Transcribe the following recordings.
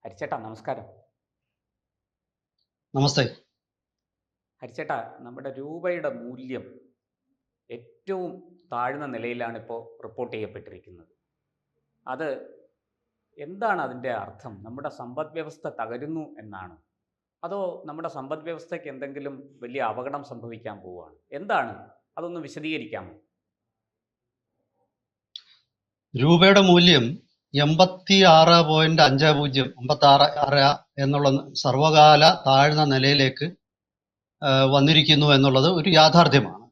ഹരിച്ചേട്ടാ നമസ്കാരം. നമസ്തേ. ഹരിച്ചേട്ടാ, നമ്മുടെ രൂപയുടെ മൂല്യം ഏറ്റവും താഴ്ന്ന നിലയിലാണ് ഇപ്പോൾ റിപ്പോർട്ട് ചെയ്യപ്പെട്ടിരിക്കുന്നത്. അത് എന്താണ് അതിൻ്റെ അർത്ഥം? നമ്മുടെ സമ്പദ് വ്യവസ്ഥ തകരുന്നു എന്നാണ്? അതോ നമ്മുടെ സമ്പദ് വ്യവസ്ഥയ്ക്ക് എന്തെങ്കിലും വലിയ അപകടം സംഭവിക്കാൻ പോവുകയാണ്? എന്താണ്? അതൊന്ന് വിശദീകരിക്കാമോ? രൂപയുടെ മൂല്യം 86.50 86 എന്നുള്ള സർവകാല താഴ്ന്ന നിലയിലേക്ക് വന്നിരിക്കുന്നു എന്നുള്ളത് ഒരു യാഥാർത്ഥ്യമാണ്.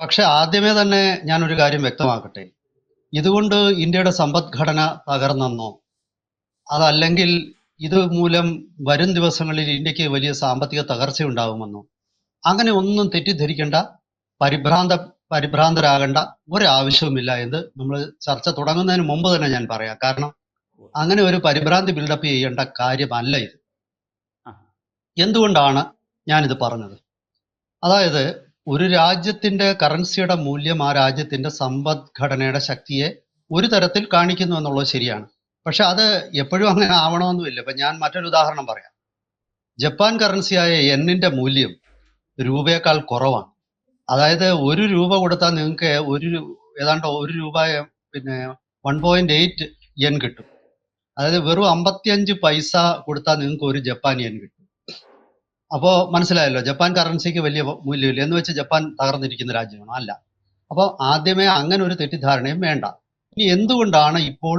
പക്ഷെ ആദ്യമേ തന്നെ ഞാനൊരു കാര്യം വ്യക്തമാക്കട്ടെ. ഇതുകൊണ്ട് ഇന്ത്യയുടെ സമ്പദ്ഘടന തകർന്നെന്നോ അതല്ലെങ്കിൽ ഇത് മൂലം വരും ദിവസങ്ങളിൽ ഇന്ത്യക്ക് വലിയ സാമ്പത്തിക തകർച്ചയുണ്ടാകുമെന്നോ അങ്ങനെ ഒന്നും തെറ്റിദ്ധരിക്കേണ്ട, പരിഭ്രാന്തരാകേണ്ട ഒരാവശ്യവുമില്ല എന്ന് നമ്മൾ ചർച്ച തുടങ്ങുന്നതിന് മുമ്പ് തന്നെ ഞാൻ പറയാം. കാരണം അങ്ങനെ ഒരു പരിഭ്രാന്തി ബിൽഡപ്പ് ചെയ്യേണ്ട കാര്യമല്ല ഇത്. ആ, എന്തുകൊണ്ടാണ് ഞാനിത് പറഞ്ഞത്? അതായത് ഒരു രാജ്യത്തിന്റെ കറൻസിയുടെ മൂല്യം ആ രാജ്യത്തിന്റെ സമ്പദ്ഘടനയുടെ ശക്തിയെ ഒരു തരത്തിൽ കാണിക്കുന്നു എന്നുള്ളത് ശരിയാണ്. പക്ഷെ അത് എപ്പോഴും അങ്ങനെ ആവണമെന്നുമില്ല. ഇപ്പൊ ഞാൻ മറ്റൊരു ഉദാഹരണം പറയാം. ജപ്പാൻ കറൻസിയായ യെന്നിന്റെ മൂല്യം രൂപയേക്കാൾ കുറവാണ്. അതായത് 1 രൂപ കൊടുത്താൽ നിങ്ങൾക്ക് ഏതാണ്ട് 1 രൂപ പിന്നെ 1.8 yen കിട്ടും. അതായത് വെറും 55 പൈസ കൊടുത്താൽ നിങ്ങൾക്ക് ഒരു ജപ്പാൻ yen കിട്ടും. അപ്പോൾ മനസ്സിലായല്ലോ, ജപ്പാൻ കറൻസിക്ക് വലിയ മൂല്യമില്ല എന്ന് വെച്ച് ജപ്പാൻ തകർന്നിരിക്കുന്ന രാജ്യമാണോ? അല്ല. അപ്പോൾ ആദ്യമേ അങ്ങനെ ഒരു തെറ്റിദ്ധാരണയും വേണ്ട. ഇനി എന്തുകൊണ്ടാണ് ഇപ്പോൾ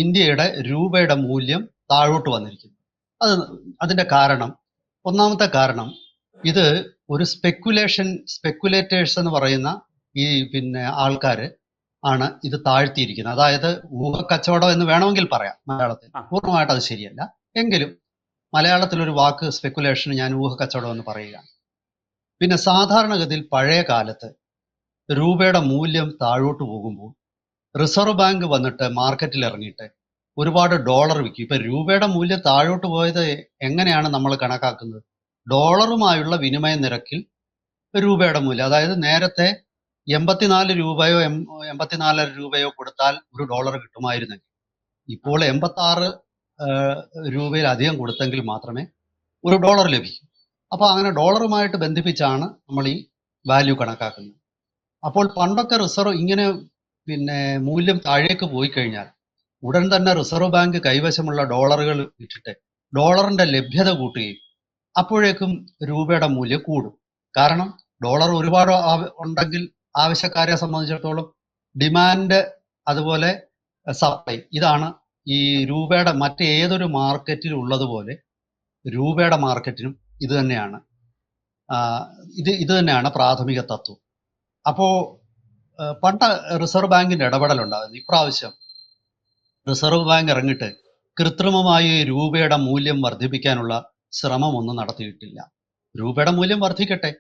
ഇന്ത്യയുടെ രൂപയുടെ മൂല്യം താഴോട്ട് വന്നിരിക്കുന്നത്? അത് അതിന്റെ കാരണം, ഒന്നാമത്തെ കാരണം, ഇത് ഒരു സ്പെക്കുലേറ്റേഴ്സ് എന്ന് പറയുന്ന ഈ ആൾക്കാര് ആണ് ഇത് താഴ്ത്തിയിരിക്കുന്നത്. അതായത് ഊഹക്കച്ചവടം എന്ന് വേണമെങ്കിൽ പറയാം മലയാളത്തിൽ. ആ, പൂർണ്ണമായിട്ട് അത് ശരിയല്ല, എങ്കിലും മലയാളത്തിലൊരു വാക്ക് സ്പെക്കുലേഷൻ ഞാൻ ഊഹക്കച്ചവടം എന്ന് പറയുകയാണ്. പിന്നെ സാധാരണഗതിയിൽ പഴയ കാലത്ത് രൂപയുടെ മൂല്യം താഴോട്ട് പോകുമ്പോൾ റിസർവ് ബാങ്ക് വന്നിട്ട് മാർക്കറ്റിൽ ഇറങ്ങിയിട്ട് ഒരുപാട് ഡോളർ വിൽക്കും. ഇപ്പൊ രൂപയുടെ മൂല്യം താഴോട്ട് പോയത് എങ്ങനെയാണ് നമ്മൾ കണക്കാക്കുന്നത്? ഡോളറുമായുള്ള വിനിമയ നിരക്കിൽ രൂപയുടെ മൂല്യം, അതായത് നേരത്തെ 84 രൂപയോ 84 രൂപയോ കൊടുത്താൽ ഒരു ഡോളർ കിട്ടുമായിരുന്നെങ്കിൽ ഇപ്പോൾ 86 രൂപയിലധികം കൊടുത്തെങ്കിൽ മാത്രമേ ഒരു ഡോളർ ലഭിക്കൂ. അപ്പൊ അങ്ങനെ ഡോളറുമായിട്ട് ബന്ധിപ്പിച്ചാണ് നമ്മൾ ഈ വാല്യൂ കണക്കാക്കുന്നത്. അപ്പോൾ പണ്ടൊക്കെ റിസർവ് ഇങ്ങനെ മൂല്യം താഴേക്ക് പോയി കഴിഞ്ഞാൽ ഉടൻ തന്നെ റിസർവ് ബാങ്ക് കൈവശമുള്ള ഡോളറുകൾ വിറ്റിട്ട് ഡോളറിന്റെ ലഭ്യത കൂട്ടുകയും അപ്പോഴേക്കും രൂപയുടെ മൂല്യം കൂടും. കാരണം ഡോളർ ഒരുപാട് ഉണ്ടെങ്കിൽ ആവശ്യക്കാരെ സംബന്ധിച്ചിടത്തോളം ഡിമാൻഡ് അതുപോലെ സപ്ലൈ, ഇതാണ് ഈ രൂപയുടെ മറ്റേതൊരു മാർക്കറ്റിൽ ഉള്ളതുപോലെ രൂപയുടെ മാർക്കറ്റിനും ഇത് തന്നെയാണ് ഇത് തന്നെയാണ് പ്രാഥമിക തത്വം. അപ്പോ പണ്ട് റിസർവ് ബാങ്കിന്റെ ഇടപെടലുണ്ടാകുന്നു. ഇപ്രാവശ്യം റിസർവ് ബാങ്ക് ഇറങ്ങിയിട്ട് കൃത്രിമമായി രൂപയുടെ മൂല്യം വർദ്ധിപ്പിക്കാനുള്ള ശ്രമമൊന്നും നടത്തിയിട്ടില്ല. രൂപയുടെ മൂല്യം വർദ്ധിക്കട്ടെ,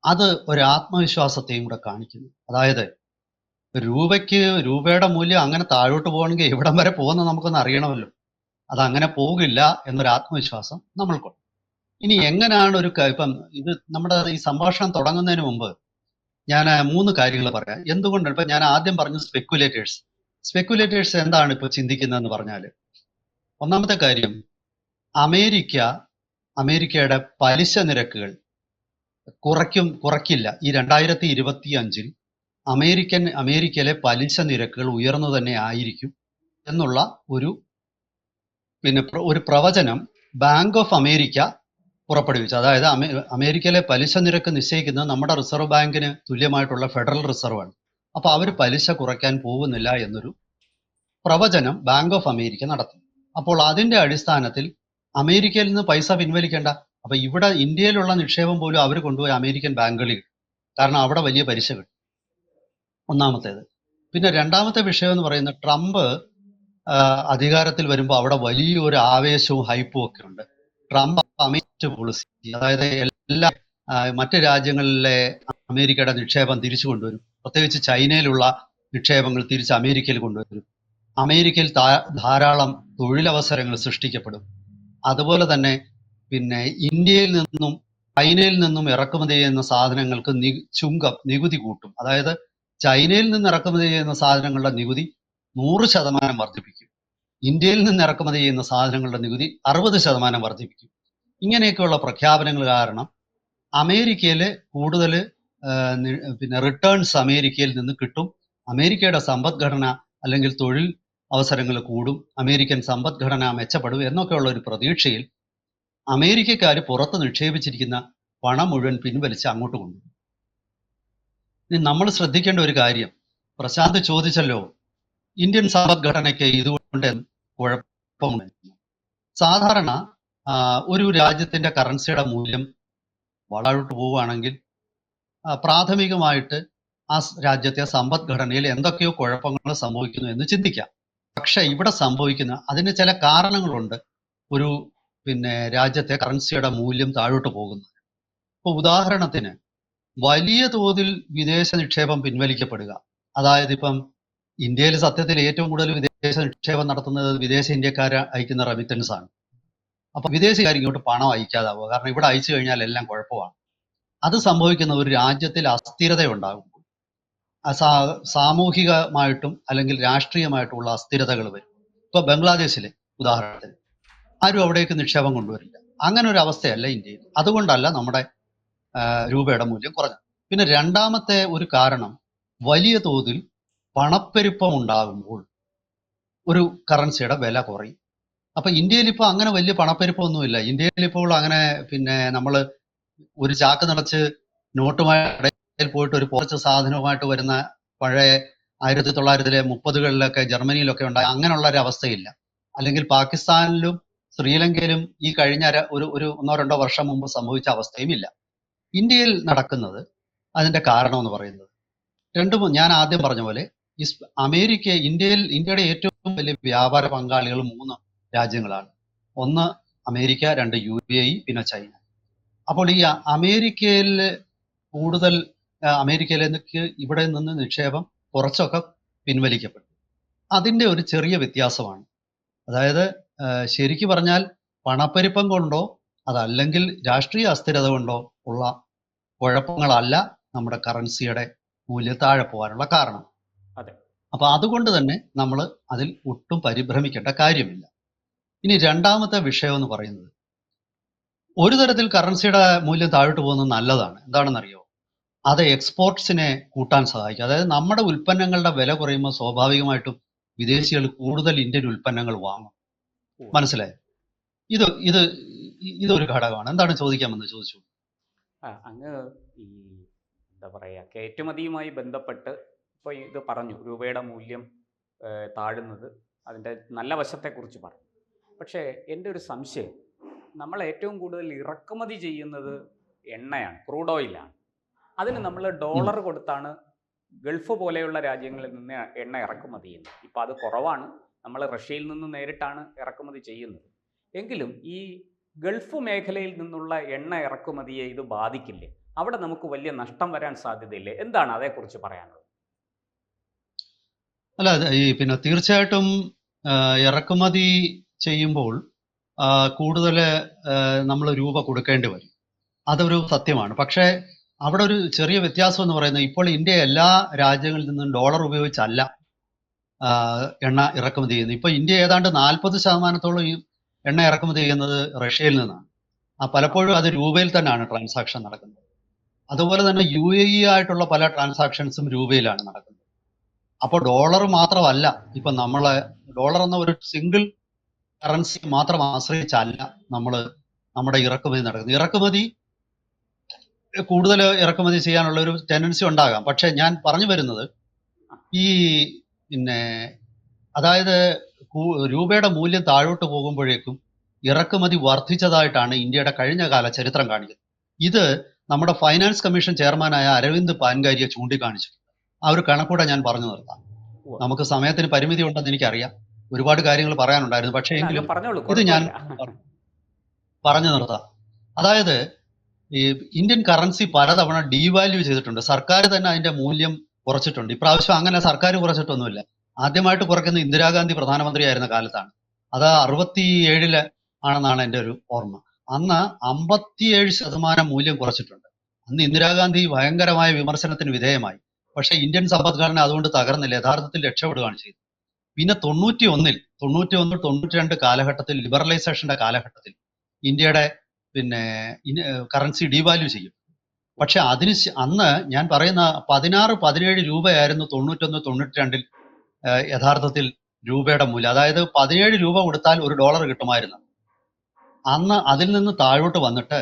അത് ഒരു ആത്മവിശ്വാസത്തെയും കൂടെ കാണിക്കുന്നു. അതായത് രൂപയുടെ മൂല്യം അങ്ങനെ താഴോട്ട് പോകണമെങ്കിൽ എവിടം വരെ പോകുന്ന നമുക്കൊന്ന് അറിയണമല്ലോ. അത് അങ്ങനെ പോകില്ല എന്നൊരു ആത്മവിശ്വാസം നമ്മൾക്കുണ്ട്. ഇനി എങ്ങനെയാണ് ഇപ്പം ഇത് നമ്മുടെ ഈ സംഭാഷണം തുടങ്ങുന്നതിന് മുമ്പ് ഞാൻ 3 കാര്യങ്ങൾ പറയാം. എന്തുകൊണ്ട് ഇപ്പൊ ഞാൻ ആദ്യം പറഞ്ഞു സ്പെക്കുലേറ്റേഴ്സ് എന്താണ് ഇപ്പൊ ചിന്തിക്കുന്നതെന്ന് പറഞ്ഞാൽ, ഒന്നാമത്തെ കാര്യം, അമേരിക്കയുടെ പലിശ നിരക്കുകൾ കുറയ്ക്കില്ല. ഈ 2025 അമേരിക്കയിലെ പലിശ നിരക്കുകൾ ഉയർന്നു തന്നെ ആയിരിക്കും എന്നുള്ള ഒരു പ്രവചനം ബാങ്ക് ഓഫ് അമേരിക്ക പുറപ്പെടുവിച്ചു. അതായത് അമേരിക്കയിലെ പലിശ നിരക്ക് നിശ്ചയിക്കുന്നത് നമ്മുടെ റിസർവ് ബാങ്കിന് തുല്യമായിട്ടുള്ള ഫെഡറൽ റിസർവ് ആണ്. അപ്പൊ അവർ പലിശ കുറയ്ക്കാൻ പോകുന്നില്ല എന്നൊരു പ്രവചനം ബാങ്ക് ഓഫ് അമേരിക്ക നടത്തി. അപ്പോൾ അതിന്റെ അടിസ്ഥാനത്തിൽ അമേരിക്കയിൽ നിന്ന് പൈസ പിൻവലിക്കേണ്ട. അപ്പൊ ഇവിടെ ഇന്ത്യയിലുള്ള നിക്ഷേപം പോലും അവർ കൊണ്ടുപോയി അമേരിക്കൻ ബാങ്കുകളിൽ, കാരണം അവിടെ വലിയ പലിശ കിട്ടും. ഒന്നാമത്തേത്. പിന്നെ രണ്ടാമത്തെ വിഷയം എന്ന് പറയുന്നത്, ട്രംപ് അധികാരത്തിൽ വരുമ്പോൾ അവിടെ വലിയൊരു ആവേശവും ഹൈപ്പും ഒക്കെ ഉണ്ട്. ട്രംപ് അമേരിക്ക പോളിസി, അതായത് എല്ലാ മറ്റ് രാജ്യങ്ങളിലെ അമേരിക്കയുടെ നിക്ഷേപം തിരിച്ചു കൊണ്ടുവരും. പ്രത്യേകിച്ച് ചൈനയിലുള്ള നിക്ഷേപങ്ങൾ തിരിച്ച് അമേരിക്കയിൽ കൊണ്ടുവരും. അമേരിക്കയിൽ ധാരാളം തൊഴിലവസരങ്ങൾ സൃഷ്ടിക്കപ്പെടും. അതുപോലെ തന്നെ ഇന്ത്യയിൽ നിന്നും ചൈനയിൽ നിന്നും ഇറക്കുമതി ചെയ്യുന്ന സാധനങ്ങൾക്ക് നികുതി കൂട്ടും. അതായത് ചൈനയിൽ നിന്ന് ഇറക്കുമതി ചെയ്യുന്ന സാധനങ്ങളുടെ നികുതി 100% വർദ്ധിപ്പിക്കും. ഇന്ത്യയിൽ നിന്ന് ഇറക്കുമതി ചെയ്യുന്ന സാധനങ്ങളുടെ നികുതി 60% വർദ്ധിപ്പിക്കും. ഇങ്ങനെയൊക്കെയുള്ള പ്രഖ്യാപനങ്ങൾ കാരണം അമേരിക്കയിൽ കൂടുതൽ പിന്നെ റിട്ടേൺസ് അമേരിക്കയിൽ നിന്ന് കിട്ടും. അമേരിക്കയുടെ സമ്പദ്ഘടന അല്ലെങ്കിൽ തൊഴിൽ അവസരങ്ങൾ കൂടും, അമേരിക്കൻ സമ്പദ്ഘടന മെച്ചപ്പെടും എന്നൊക്കെയുള്ള ഒരു പ്രതീക്ഷയിൽ അമേരിക്കക്കാർ പുറത്ത് നിക്ഷേപിച്ചിരിക്കുന്ന പണം മുഴുവൻ പിൻവലിച്ച് അങ്ങോട്ട് കൊണ്ടുപോകും. ഇനി നമ്മൾ ശ്രദ്ധിക്കേണ്ട ഒരു കാര്യം, പ്രശാന്ത് ചോദിച്ചല്ലോ, ഇന്ത്യൻ സമ്പദ്ഘടനയ്ക്ക് ഇതുകൊണ്ട് കുഴപ്പമുണ്ട്. സാധാരണ ഒരു രാജ്യത്തിന്റെ കറൻസിയുടെ മൂല്യം വളരോട്ട് പോവുകയാണെങ്കിൽ പ്രാഥമികമായിട്ട് ആ രാജ്യത്തെ സമ്പദ്ഘടനയിൽ എന്തൊക്കെയോ കുഴപ്പങ്ങൾ സംഭവിക്കുന്നു എന്ന് ചിന്തിക്കാം. പക്ഷെ ഇവിടെ സംഭവിക്കുന്ന അതിന് ചില കാരണങ്ങളുണ്ട് ഒരു രാജ്യത്തെ കറൻസിയുടെ മൂല്യം താഴോട്ട് പോകുന്നത്. ഇപ്പൊ ഉദാഹരണത്തിന് വലിയ തോതിൽ വിദേശ നിക്ഷേപം പിൻവലിക്കപ്പെടുക. അതായത് ഇപ്പം ഇന്ത്യയിൽ സത്യത്തിൽ ഏറ്റവും കൂടുതൽ വിദേശ നിക്ഷേപം നടത്തുന്നത് വിദേശ ഇന്ത്യക്കാരെ അയക്കുന്ന റെമിറ്റൻസ് ആണ്. അപ്പൊ വിദേശക്കാർ ഇങ്ങോട്ട് പണം അയക്കാതാവുക, കാരണം ഇവിടെ അയച്ചു കഴിഞ്ഞാൽ എല്ലാം കുഴപ്പമാണ്. അത് സംഭവിക്കുന്ന ഒരു രാജ്യത്തിൽ അസ്ഥിരത ഉണ്ടാകുമ്പോൾ സാമൂഹികമായിട്ടും അല്ലെങ്കിൽ രാഷ്ട്രീയമായിട്ടുള്ള അസ്ഥിരതകൾ വരും. ഇപ്പൊ ബംഗ്ലാദേശിലെ ഉദാഹരണത്തിന് ആരും അവിടേക്ക് നിക്ഷേപം കൊണ്ടുവരില്ല. അങ്ങനെ ഒരു അവസ്ഥയല്ല ഇന്ത്യയിൽ. അതുകൊണ്ടല്ല നമ്മുടെ രൂപയുടെ മൂല്യം കുറഞ്ഞത്. പിന്നെ രണ്ടാമത്തെ ഒരു കാരണം, വലിയ തോതിൽ പണപ്പെരുപ്പം ഉണ്ടാകുമ്പോൾ ഒരു കറൻസിയുടെ വില കുറയും. അപ്പൊ ഇന്ത്യയിൽ ഇപ്പോൾ അങ്ങനെ വലിയ പണപ്പെരുപ്പമൊന്നുമില്ല. ഇന്ത്യയിൽ ഇപ്പോൾ അങ്ങനെ നമ്മൾ ഒരു ചാക്ക് നിറച്ച് നോട്ടുമായി പോയിട്ട് ഒരു കുറച്ച് സാധനവുമായിട്ട് വരുന്ന പഴയ 1930കളിലൊക്കെ ജർമ്മനിയിലൊക്കെ ഉണ്ടായ അങ്ങനെയുള്ള ഒരു അവസ്ഥയില്ല. അല്ലെങ്കിൽ പാകിസ്ഥാനിലും ശ്രീലങ്കയിലും ഈ കഴിഞ്ഞ ഒരു 1-2 വർഷം മുമ്പ് സംഭവിച്ച അവസ്ഥയും ഇല്ല. ഇന്ത്യയിൽ നടക്കുന്നത് അതിന്റെ കാരണം എന്ന് പറയുന്നത് ഞാൻ ആദ്യം പറഞ്ഞ പോലെ ഇന്ത്യയുടെ ഏറ്റവും വലിയ വ്യാപാര പങ്കാളികൾ 3 രാജ്യങ്ങളാണ്. ഒന്ന് അമേരിക്ക, 2 UAE, പിന്നെ ചൈന. അപ്പോൾ ഈ അമേരിക്കയിൽ കൂടുതൽ അമേരിക്കയിലേക്ക് ഇവിടെ നിന്ന് നിക്ഷേപം കുറച്ചൊക്കെ പിൻവലിക്കപ്പെട്ടു. അതിന്റെ ഒരു ചെറിയ വ്യത്യാസമാണ്. അതായത് ശരിക്കു പറഞ്ഞാൽ പണപ്പെരുപ്പം കൊണ്ടോ അതല്ലെങ്കിൽ രാഷ്ട്രീയ അസ്ഥിരത കൊണ്ടോ ഉള്ള കുഴപ്പങ്ങളല്ല നമ്മുടെ കറൻസിയുടെ മൂല്യം താഴെ പോകാനുള്ള കാരണം. അപ്പൊ അതുകൊണ്ട് തന്നെ നമ്മൾ അതിൽ ഒട്ടും പരിഭ്രമിക്കേണ്ട കാര്യമില്ല. ഇനി രണ്ടാമത്തെ വിഷയം എന്ന് പറയുന്നത്, ഒരു തരത്തിൽ കറൻസിയുടെ മൂല്യം താഴോട്ട് പോകുന്നത് നല്ലതാണ്. എന്താണെന്നറിയോ? അത് എക്സ്പോർട്സിനെ കൂട്ടാൻ സഹായിക്കും. അതായത് നമ്മുടെ ഉൽപ്പന്നങ്ങളുടെ വില കുറയുമ്പോൾ സ്വാഭാവികമായിട്ടും വിദേശികൾ കൂടുതൽ ഇന്ത്യൻ ഉൽപ്പന്നങ്ങൾ വാങ്ങും. മനസ്സിലായോ? ഇതൊരു ഘടകമാണ്. എന്താണ് ചോദിക്കാമെന്ന് ചോദിച്ചു. അങ്ങ് ഈ എന്താ പറയുക, കയറ്റുമതിയുമായി ബന്ധപ്പെട്ട് ഇപ്പോൾ ഇത് പറഞ്ഞു, രൂപയുടെ മൂല്യം താഴുന്നത്, അതിൻ്റെ നല്ല വശത്തെക്കുറിച്ച് പറഞ്ഞു. പക്ഷേ എൻ്റെ ഒരു സംശയം, നമ്മൾ ഏറ്റവും കൂടുതൽ ഇറക്കുമതി ചെയ്യുന്നത് എണ്ണയാണ്, ക്രൂഡ് ഓയിലാണ്. അതിന് നമ്മൾ ഡോളർ കൊടുത്താണ് ഗൾഫ് പോലെയുള്ള രാജ്യങ്ങളിൽ നിന്ന് എണ്ണ ഇറക്കുമതി ചെയ്യുന്നത്. ഇപ്പോൾ അത് കുറവാണ്, നമ്മൾ റഷ്യയിൽ നിന്ന് നേരിട്ടാണ് ഇറക്കുമതി ചെയ്യുന്നത്. എങ്കിലും ഈ ഗൾഫ് മേഖലയിൽ നിന്നുള്ള എണ്ണ ഇറക്കുമതിയെ ഇത് ബാധിക്കില്ലേ? അവിടെ നമുക്ക് വലിയ നഷ്ടം വരാൻ സാധ്യതയില്ലേ? എന്താണ് അതേക്കുറിച്ച് പറയാനുള്ളത്? അല്ല, തീർച്ചയായിട്ടും ഇറക്കുമതി ചെയ്യുമ്പോൾ കൂടുതൽ നമ്മൾ രൂപ കൊടുക്കേണ്ടി വരും. അതൊരു സത്യമാണ്. പക്ഷേ അവിടെ ഒരു ചെറിയ വ്യത്യാസം എന്ന് പറയുന്നത്, ഇപ്പോൾ ഇന്ത്യ എല്ലാ രാജ്യങ്ങളിൽ നിന്നും ഡോളർ ഉപയോഗിച്ചല്ല എണ്ണ ഇറക്കുമതി ചെയ്യുന്നത്. ഇപ്പോൾ ഇന്ത്യ ഏതാണ്ട് 40% എണ്ണ ഇറക്കുമതി ചെയ്യുന്നത് റഷ്യയിൽ നിന്നാണ്. പലപ്പോഴും അത് രൂപയിൽ തന്നെയാണ് ട്രാൻസാക്ഷൻ നടക്കുന്നത്. അതുപോലെ തന്നെ UAE ആയിട്ടുള്ള പല ട്രാൻസാക്ഷൻസും രൂപയിലാണ് നടക്കുന്നത്. അപ്പോൾ ഡോളർ മാത്രമല്ല, ഇപ്പൊ ഡോളർ എന്ന ഒരു സിംഗിൾ കറൻസി മാത്രം ആശ്രയിച്ചല്ല നമ്മുടെ ഇറക്കുമതി നടക്കുന്നത്. കൂടുതൽ ഇറക്കുമതി ചെയ്യാനുള്ള ഒരു ടെൻഡൻസി ഉണ്ടാകാം. പക്ഷെ ഞാൻ പറഞ്ഞു വരുന്നത്, ഈ അതായത് രൂപയുടെ മൂല്യം താഴോട്ട് പോകുമ്പോഴേക്കും ഇറക്കുമതി വർദ്ധിച്ചതായിട്ടാണ് ഇന്ത്യയുടെ കഴിഞ്ഞ കാല ചരിത്രം കാണിക്കുന്നത്. ഇത് നമ്മുടെ ഫൈനാൻസ് കമ്മീഷൻ ചെയർമാനായ അരവിന്ദ് പാൻകാരിയെ ചൂണ്ടിക്കാണിച്ചിട്ടുണ്ട്. ആ ഒരു കണക്കൂടെ ഞാൻ പറഞ്ഞു നിർത്താം. നമുക്ക് സമയത്തിന് പരിമിതി ഉണ്ടെന്ന് എനിക്കറിയാം, ഒരുപാട് കാര്യങ്ങൾ പറയാനുണ്ടായിരുന്നു. പക്ഷേ എങ്കിലും ഇത് ഞാൻ പറഞ്ഞു നിർത്താം. അതായത് ഈ ഇന്ത്യൻ കറൻസി പലതവണ ഡീവാല്യൂ ചെയ്തിട്ടുണ്ട്. സർക്കാർ തന്നെ അതിന്റെ മൂല്യം കുറച്ചിട്ടുണ്ട്. ഇപ്രാവശ്യം അങ്ങനെ സർക്കാർ കുറച്ചിട്ടൊന്നുമില്ല. ആദ്യമായിട്ട് കുറയ്ക്കുന്നത് ഇന്ദിരാഗാന്ധി പ്രധാനമന്ത്രിയായിരുന്ന കാലത്താണ്. അത് 67 ആണെന്നാണ് എൻ്റെ ഒരു ഓർമ്മ. അന്ന് 57% മൂല്യം കുറച്ചിട്ടുണ്ട്. അന്ന് ഇന്ദിരാഗാന്ധി ഭയങ്കരമായ വിമർശനത്തിന് വിധേയമായി. പക്ഷേ ഇന്ത്യൻ സമ്പദ്ഘടന അതുകൊണ്ട് തകർന്നില്ല, യഥാർത്ഥത്തിൽ രക്ഷപ്പെടുകയാണ് ചെയ്തത്. പിന്നെ 91 കാലഘട്ടത്തിൽ ലിബറലൈസേഷന്റെ കാലഘട്ടത്തിൽ ഇന്ത്യയുടെ പിന്നെ കറൻസി ഡീവാല്യൂ ചെയ്യും. പക്ഷെ അന്ന് ഞാൻ പറയുന്ന 16-17 രൂപയായിരുന്നു 91-92 യഥാർത്ഥത്തിൽ രൂപയുടെ മൂല്യം. അതായത് 17 രൂപ കൊടുത്താൽ $1 കിട്ടുമായിരുന്നു. അന്ന് അതിൽ നിന്ന് താഴോട്ട് വന്നിട്ട്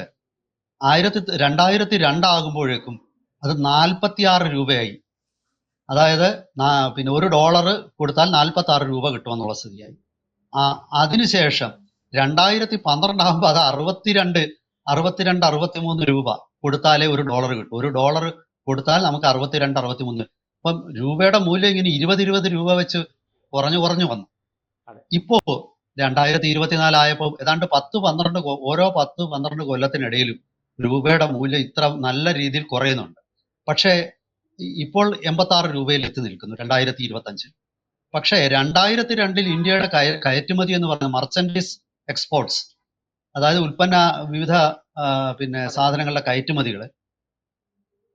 2002 ആകുമ്പോഴേക്കും അത് 46 രൂപയായി. അതായത് പിന്നെ $1 കൊടുത്താൽ 46 രൂപ കിട്ടുമെന്നുള്ള സ്ഥിതിയായി. അതിനുശേഷം 2012 ആകുമ്പോൾ അത് 63 രൂപ കൊടുത്താലേ $1 കിട്ടും. $1 കൊടുത്താൽ നമുക്ക് 62-63. അപ്പം രൂപയുടെ മൂല്യം ഇങ്ങനെ 20 രൂപ വെച്ച് കുറഞ്ഞു വന്നു. ഇപ്പോ 2024 ആയപ്പോൾ ഏതാണ്ട് 10-12 ഓരോ 10-12 കൊല്ലത്തിനിടയിലും രൂപയുടെ മൂല്യം ഇത്ര നല്ല രീതിയിൽ കുറയുന്നുണ്ട്. പക്ഷേ ഇപ്പോൾ 86 രൂപയിൽ എത്തി നിൽക്കുന്നു 2025. പക്ഷേ 2002 ഇന്ത്യയുടെ കയറ്റുമതി എന്ന് പറയുന്നത് മർച്ചൻഡൈസ് എക്സ്പോർട്സ്, അതായത് വിവിധ പിന്നെ സാധനങ്ങളുടെ കയറ്റുമതികൾ,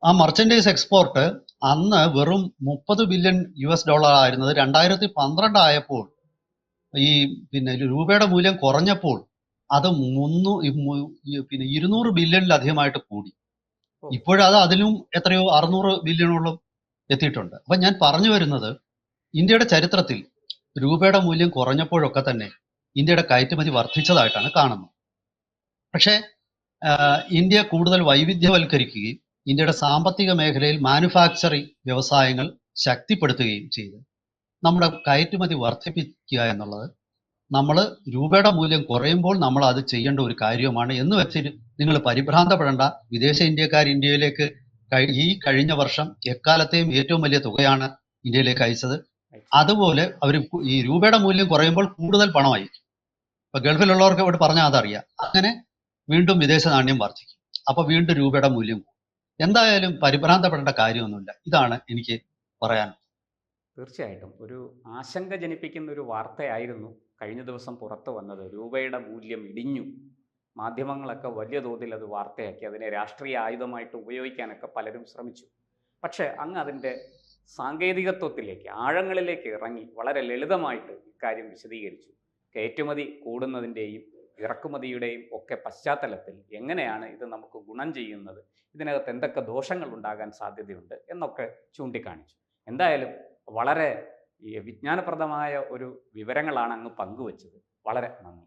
ആ മർച്ചൻഡൈസ് എക്സ്പോർട്ട് അന്ന് വെറും $30 ബില്യൺ ആയിരുന്നത് 2012 ആയപ്പോൾ ഈ പിന്നെ രൂപയുടെ മൂല്യം കുറഞ്ഞപ്പോൾ അത് 200 ബില്യണിലധികമായിട്ട് കൂടി. ഇപ്പോഴത് അതിലും എത്രയോ 600 ബില്യണോളം എത്തിയിട്ടുണ്ട്. അപ്പൊ ഞാൻ പറഞ്ഞു വരുന്നത്, ഇന്ത്യയുടെ ചരിത്രത്തിൽ രൂപയുടെ മൂല്യം കുറഞ്ഞപ്പോഴൊക്കെ തന്നെ ഇന്ത്യയുടെ കയറ്റുമതി വർദ്ധിച്ചതായിട്ടാണ് കാണുന്നത്. പക്ഷേ ഇന്ത്യ കൂടുതൽ വൈവിധ്യവൽക്കരിക്കുകയും ഇന്ത്യയുടെ സാമ്പത്തിക മേഖലയിൽ മാനുഫാക്ചറിങ് വ്യവസായങ്ങൾ ശക്തിപ്പെടുത്തുകയും ചെയ്ത് നമ്മുടെ കയറ്റുമതി വർദ്ധിപ്പിക്കുക എന്നുള്ളത് നമ്മൾ രൂപയുടെ മൂല്യം കുറയുമ്പോൾ നമ്മൾ അത് ചെയ്യേണ്ട ഒരു കാര്യമാണ് എന്ന് വെച്ചിട്ട് നിങ്ങൾ പരിഭ്രാന്തപ്പെടേണ്ട. വിദേശ ഇന്ത്യക്കാർ ഇന്ത്യയിലേക്ക് ഈ കഴിഞ്ഞ വർഷം എക്കാലത്തെയും ഏറ്റവും വലിയ തുകയാണ് ഇന്ത്യയിലേക്ക് അയച്ചത്. അതുപോലെ അവർ ഈ രൂപയുടെ മൂല്യം കുറയുമ്പോൾ കൂടുതൽ പണമായി. ഇപ്പൊ ഗൾഫിലുള്ളവർക്ക് ഇവിടെ പറഞ്ഞാൽ അതറിയാം. അങ്ങനെ വീണ്ടും വിദേശ നാണ്യം വർദ്ധിക്കും. അപ്പൊ വീണ്ടും രൂപയുടെ മൂല്യം കൂടും. എന്തായാലും പരിഭ്രാന്തപ്പെടേണ്ട കാര്യമൊന്നുമില്ല. ഇതാണ് എനിക്ക് പറയാൻ. തീർച്ചയായിട്ടും ഒരു ആശങ്ക ജനിപ്പിക്കുന്ന ഒരു വാർത്തയായിരുന്നു കഴിഞ്ഞ ദിവസം പുറത്തു വന്നത്. രൂപയുടെ മൂല്യം ഇടിഞ്ഞു. മാധ്യമങ്ങളൊക്കെ വലിയ തോതിൽ അത് വാർത്തയാക്കി. അതിനെ രാഷ്ട്രീയ ആയുധമായിട്ട് ഉപയോഗിക്കാനൊക്കെ പലരും ശ്രമിച്ചു. പക്ഷേ അങ്ങ് അതിൻ്റെ സാങ്കേതികത്വത്തിലേക്ക്, ആഴങ്ങളിലേക്ക് ഇറങ്ങി വളരെ ലളിതമായിട്ട് ഇക്കാര്യം വിശദീകരിച്ചു. കയറ്റുമതി കൂടുന്നതിൻ്റെയും ഇറക്കുമതിയുടെയും ഒക്കെ പശ്ചാത്തലത്തിൽ എങ്ങനെയാണ് ഇത് നമുക്ക് ഗുണം ചെയ്യുന്നത്, ഇതിനകത്ത് എന്തൊക്കെ ദോഷങ്ങൾ ഉണ്ടാകാൻ സാധ്യതയുണ്ട് എന്നൊക്കെ ചൂണ്ടിക്കാണിച്ചു. എന്തായാലും വളരെ വിജ്ഞാനപ്രദമായ ഒരു വിവരങ്ങളാണ് അങ്ങ് പങ്കുവച്ചത്. വളരെ നന്ദി.